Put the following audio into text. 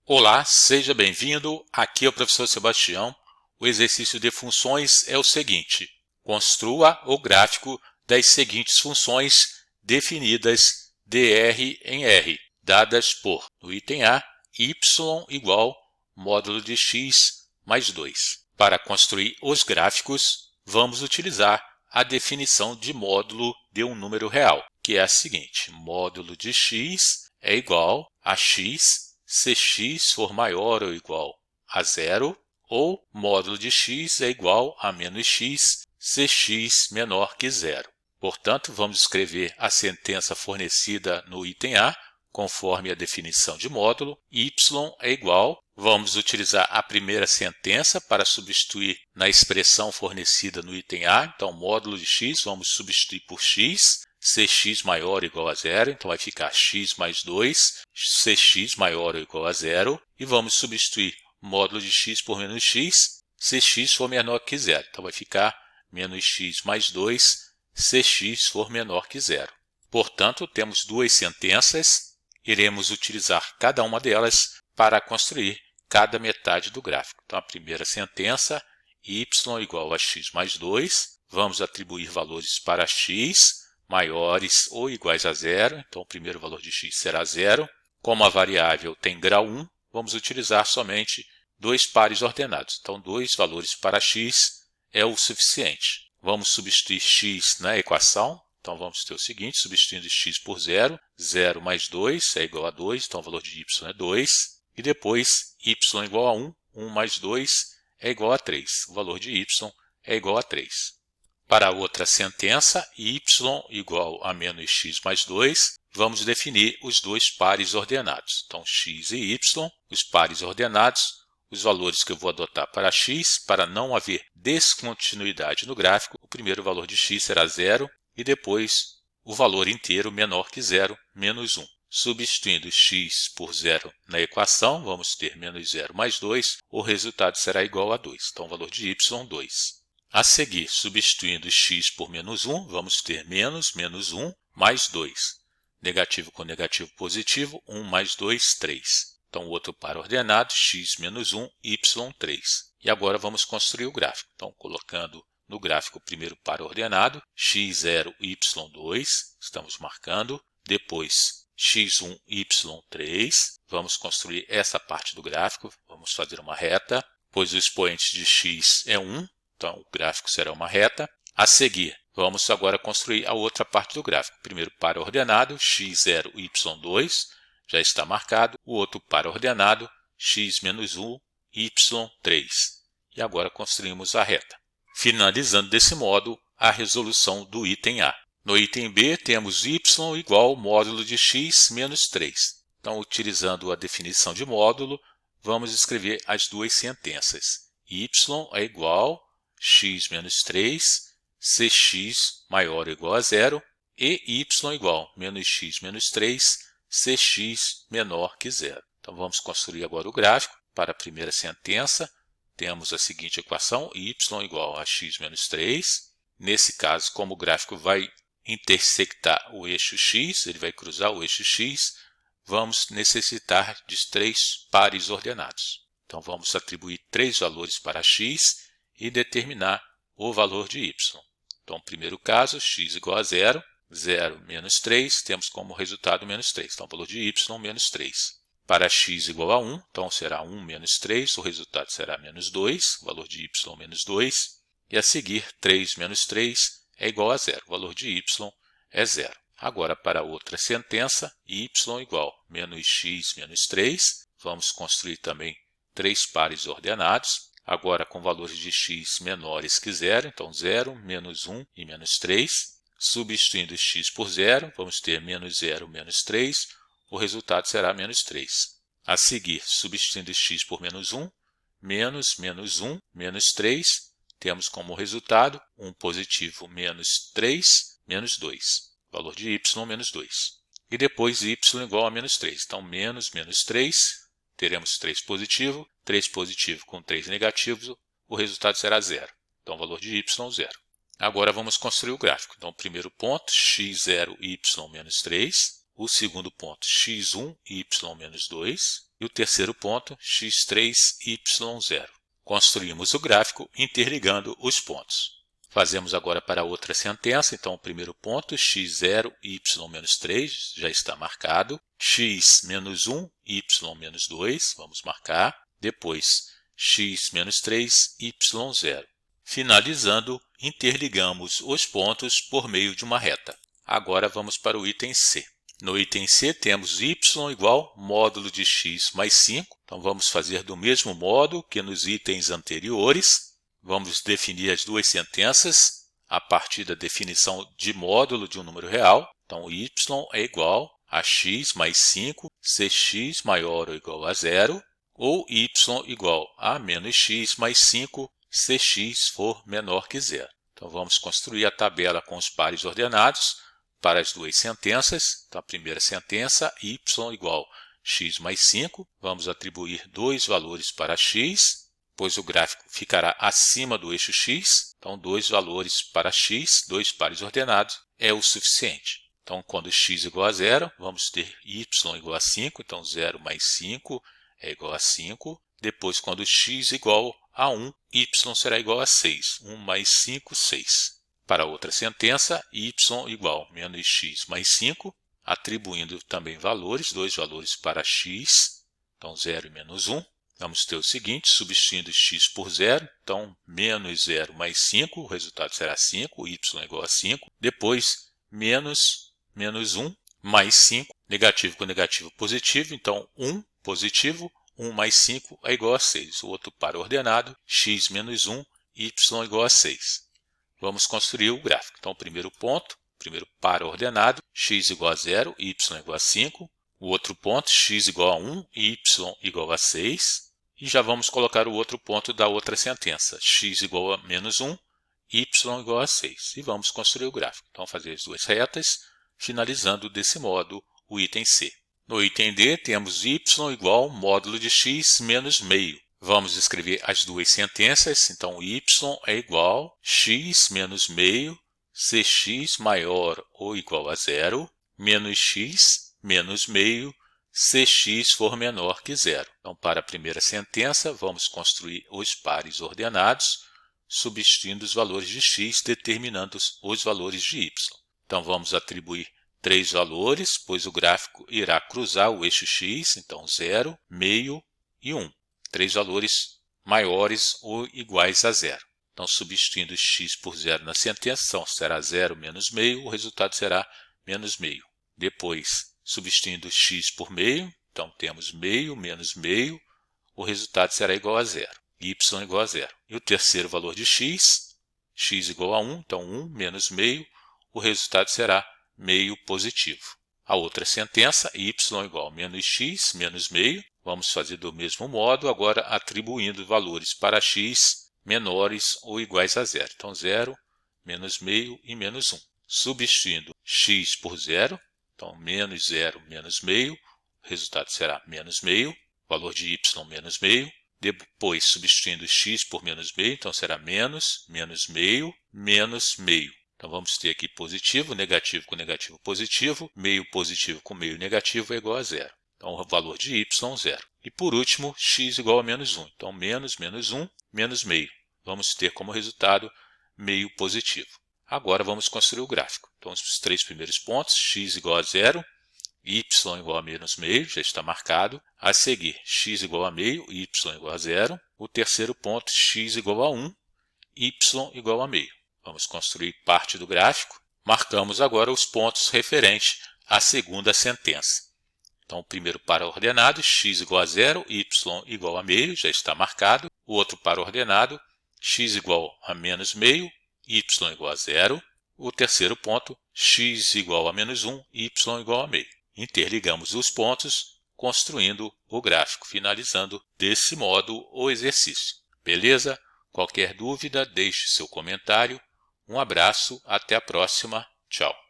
Olá, seja bem-vindo. Aqui é o professor Sebastião. O exercício de funções é o seguinte: construa o gráfico das seguintes funções definidas dr em R, dadas por, no item A, y igual módulo de x mais 2. Para construir os gráficos, vamos utilizar a definição de módulo de um número real, que é a seguinte: módulo de x é igual a x se x for maior ou igual a zero, ou módulo de x é igual a menos x se x menor que zero. Portanto, vamos escrever a sentença fornecida no item A, conforme a definição de módulo. Y é igual, vamos utilizar a primeira sentença para substituir na expressão fornecida no item A. Então, módulo de x, vamos substituir por x. Se x maior ou igual a zero, então vai ficar x mais 2, se x maior ou igual a zero, e vamos substituir módulo de x por menos x, se x for menor que zero. Então vai ficar menos x mais 2, se x for menor que zero. Portanto, temos duas sentenças, iremos utilizar cada uma delas para construir cada metade do gráfico. Então a primeira sentença, y igual a x mais 2, vamos atribuir valores para x, maiores ou iguais a zero, então o primeiro valor de x será zero. Como a variável tem grau 1, vamos utilizar somente dois pares ordenados. Então, dois valores para x é o suficiente. Vamos substituir x na equação. Então, vamos ter o seguinte, substituindo x por zero, 0 mais 2 é igual a 2, então o valor de y é 2. E depois, y igual a 1, 1 mais 2 é igual a 3. O valor de y é igual a 3. Para a outra sentença, y igual a menos x mais 2, vamos definir os dois pares ordenados. Então, x e y, os pares ordenados, os valores que eu vou adotar para x, para não haver descontinuidade no gráfico, o primeiro valor de x será 0 e depois o valor inteiro menor que 0, menos 1. Substituindo x por 0 na equação, vamos ter menos 0 mais 2, o resultado será igual a 2. Então, o valor de y, 2. A seguir, substituindo x por menos 1, vamos ter menos 1 mais 2. Negativo com negativo positivo, 1 mais 2, 3. Então, o outro par ordenado, x menos 1, y, 3. E agora vamos construir o gráfico. Então, colocando no gráfico o primeiro par ordenado, x0, y2, estamos marcando. Depois, x1, y3. Vamos construir essa parte do gráfico, vamos fazer uma reta, pois o expoente de x é 1. Então, o gráfico será uma reta. A seguir, vamos agora construir a outra parte do gráfico. Primeiro par ordenado, x0, y2, já está marcado. O outro par ordenado, x menos 1, y3. E agora construímos a reta. Finalizando desse modo a resolução do item A. No item B, temos y igual módulo de x menos 3. Então, utilizando a definição de módulo, vamos escrever as duas sentenças. Y é igual x menos 3, se x maior ou igual a zero, e y igual menos x menos 3, se x menor que zero. Então, vamos construir agora o gráfico. Para a primeira sentença, temos a seguinte equação, y igual a x menos 3. Nesse caso, como o gráfico vai intersectar o eixo x, ele vai cruzar o eixo x, vamos necessitar de três pares ordenados. Então, vamos atribuir três valores para x e determinar o valor de y. Então, primeiro caso, x igual a 0, 0 menos 3, temos como resultado menos 3. Então, o valor de y, menos 3. Para x igual a 1, então será 1 menos 3, o resultado será menos 2, o valor de y, menos 2. E a seguir, 3 menos 3 é igual a 0, o valor de y é 0. Agora, para a outra sentença, y igual menos x menos 3, vamos construir também três pares ordenados. Agora com valores de x menores que 0, então 0, menos 1 e menos 3. Substituindo x por 0, vamos ter menos 0, menos 3. O resultado será menos 3. A seguir, substituindo x por menos 1, menos 1, menos 3. Temos como resultado 1 positivo menos 3, menos 2. Valor de y, menos 2. E depois y igual a menos 3. Então, menos 3. Teremos 3 positivo com 3 negativos, o resultado será 0. Então, o valor de y, 0. Agora, vamos construir o gráfico. Então, o primeiro ponto, x0, y menos 3. O segundo ponto, x1, y menos 2. e o terceiro ponto x3, y0. Construímos o gráfico interligando os pontos. Fazemos agora para a outra sentença, então o primeiro ponto, x0, y-3, já está marcado. x-1, y-2, vamos marcar. Depois, x-3, y0. Finalizando, interligamos os pontos por meio de uma reta. Agora vamos para o item C. No item C temos y igual módulo de x mais 5. Então vamos fazer do mesmo modo que nos itens anteriores. Vamos definir as duas sentenças a partir da definição de módulo de um número real. Então y é igual a x mais 5 se x maior ou igual a 0, ou y igual a menos x mais 5 se x for menor que 0. Então vamos construir a tabela com os pares ordenados para as duas sentenças. Então a primeira sentença, y igual a x mais 5. Vamos atribuir dois valores para x, pois o gráfico ficará acima do eixo x. Então, dois valores para x, dois pares ordenados, é o suficiente. Então, quando x igual a 0, vamos ter y igual a 5. Então, 0 mais 5 é igual a 5. Depois, quando x igual a 1, y será igual a 6. 1 mais 5, 6. Para outra sentença, y igual a menos x mais 5, atribuindo também valores, dois valores para x. Então, 0 e menos 1. Vamos ter o seguinte, substituindo x por 0, então menos 0 mais 5, o resultado será 5, y é igual a 5. Depois, menos 1 mais 5, negativo com negativo positivo, então 1 positivo, 1 mais 5 é igual a 6. O outro par ordenado, x menos 1, y igual a 6. Vamos construir o gráfico. Então, o primeiro ponto, primeiro par ordenado, x igual a 0, y igual a 5. O outro ponto, x igual a 1 e y igual a 6. E já vamos colocar o outro ponto da outra sentença, x igual a menos 1, y igual a 6. E vamos construir o gráfico. Então, fazer as duas retas, finalizando desse modo o item C. No item D, temos y igual a módulo de x menos meio. Vamos escrever as duas sentenças. Então, y é igual a x menos meio se x maior ou igual a 0, menos x menos meio se x for menor que 0. Então, para a primeira sentença, vamos construir os pares ordenados, substituindo os valores de x, determinando os valores de y. Então, vamos atribuir três valores, pois o gráfico irá cruzar o eixo x, então 0, meio e 1. Três valores maiores ou iguais a 0. Então, substituindo x por 0 na sentença, será 0 menos meio, o resultado será menos meio. Depois, substituindo x por meio, então temos meio menos meio, o resultado será igual a 0, y igual a 0. E o terceiro valor de x igual a 1, então 1 menos meio, o resultado será meio positivo. A outra sentença, y igual a menos x menos meio, vamos fazer do mesmo modo, agora atribuindo valores para x menores ou iguais a 0. Então 0, menos meio e menos 1. Substituindo x por 0, então, menos 0 menos meio, o resultado será menos meio, valor de y menos meio. Depois, substituindo x por menos meio, então será menos, menos meio, menos meio. Então, vamos ter aqui positivo, negativo com negativo positivo, meio positivo com meio negativo é igual a 0. Então, o valor de y, 0. E, por último, x igual a menos 1. Então, menos, menos 1, menos meio. Vamos ter como resultado meio positivo. Agora vamos construir o gráfico. Então, os três primeiros pontos, x igual a 0, y igual a menos meio, já está marcado. A seguir, x igual a meio, y igual a 0. O terceiro ponto, x igual a 1, y igual a meio. Vamos construir parte do gráfico. Marcamos agora os pontos referentes à segunda sentença. Então, o primeiro par ordenado, x igual a 0, y igual a meio, já está marcado. O outro par ordenado, x igual a menos meio, y igual a 0. O terceiro ponto, x igual a menos 1, y igual a meio. Interligamos os pontos, construindo o gráfico, finalizando desse modo o exercício. Beleza? Qualquer dúvida, deixe seu comentário. Um abraço, até a próxima. Tchau.